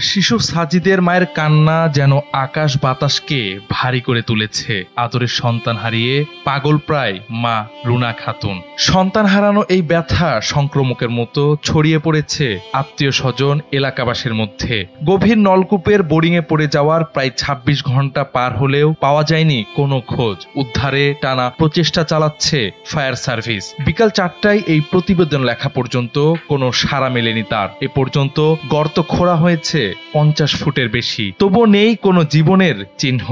শিশু সাজিদের মায়ের কান্না যেন আকাশ বাতাসকে ভারী করে তুলেছে। আদরের সন্তান হারিয়ে পাগল প্রায় মা রুনা খাতুন। সন্তান হারানো এই ব্যথা সংক্রমকের মতো ছড়িয়ে পড়েছে আত্মীয় স্বজন এলাকাবাসীর মধ্যে। গভীর নলকূপের বোরিংয়ে পড়ে যাওয়ার প্রায় ২৬ ঘন্টা পার হলেও পাওয়া যায়নি কোনো খোঁজ। উদ্ধারে টানা প্রচেষ্টা চালাচ্ছে ফায়ার সার্ভিস। বিকাল ৪টায় এই প্রতিবেদন লেখা পর্যন্ত কোনো সাড়া মেলেনি তার। এ পর্যন্ত গর্ত খোঁড়া হয়েছে ৫০ ফুটের বেশি, তবুও নেই কোনো জীবনের চিহ্ন।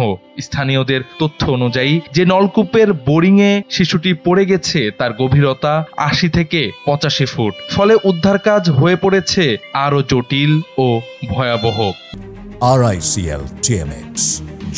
স্থানীয়দের তথ্য অনুযায়ী যে নলকূপের বোরিংয়ে শিশুটি পড়ে গেছে তার গভীরতা ৮০ থেকে ৮৫ ফুট। ফলে উদ্ধার কাজ হয়ে পড়েছে আরো জটিল ও ভয়াবহ। RICL TMX,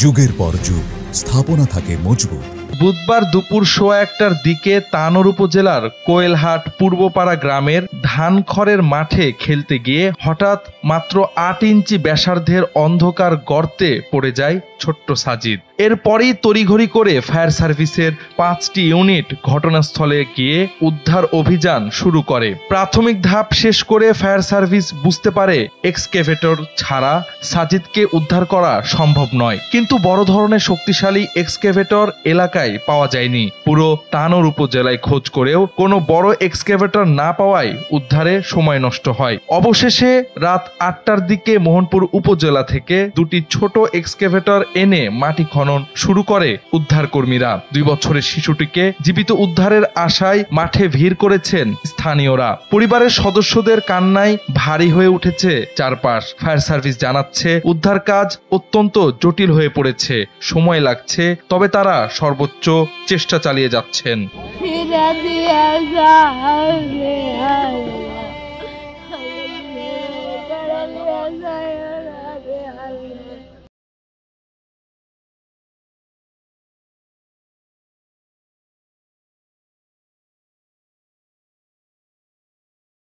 যুগের পর যুগ স্থাপনা থাকে মজবুত। বুধবার দুপুর ১:১টার দিকে তানোর উপজেলার কোয়েলহাট পূর্বপাড়া গ্রামের ধানখড়ের মাঠে খেলতে গিয়ে হঠাৎ মাত্র ৮ ইঞ্চি ব্যাসার্ধের অন্ধকার গর্তে পড়ে যায় ছোট্ট সাজিদ। এরপরই তড়িঘড়ি করে ফায়ার সার্ভিসের ৫টি ইউনিট ঘটনাস্থলে গিয়ে উদ্ধার অভিযান শুরু করে। প্রাথমিক ধাপ শেষ করে ফায়ার সার্ভিস বুঝতে পারে এক্সকেভেটর ছাড়া সাজিদকে উদ্ধার করা সম্ভব নয়। কিন্তু বড় ধরনের শক্তিশালী এক্সকেভেটর এলাকায় পাওয়া যায়নি। পুরো তানোর উপজেলায় খোঁজ করেও কোনো বড় এক্সকেভেটর না পাওয়ায় উদ্ধারে সময় নষ্ট হয়। অবশেষে রাত ৮টার দিকে মোহনপুর উপজেলা থেকে দুটি ছোট এক্সকেভেটর এনে মাটি খনন শুরু করে উদ্ধার কর্মীরা। ২ বছরের শিশুটিকে জীবিত উদ্ধারের আশায় মাঠে ভিড় করেছেন স্থানীয়রা। পরিবারের সদস্যদের কান্নায় ভারী হয়ে উঠেছে চারপাশ। ফায়ার সার্ভিস জানাচ্ছে উদ্ধার কাজ অত্যন্ত জটিল হয়ে পড়েছে, সময় লাগছে, তবে তারা সর্বোচ্চ চেষ্টা চালিয়ে যাচ্ছেন।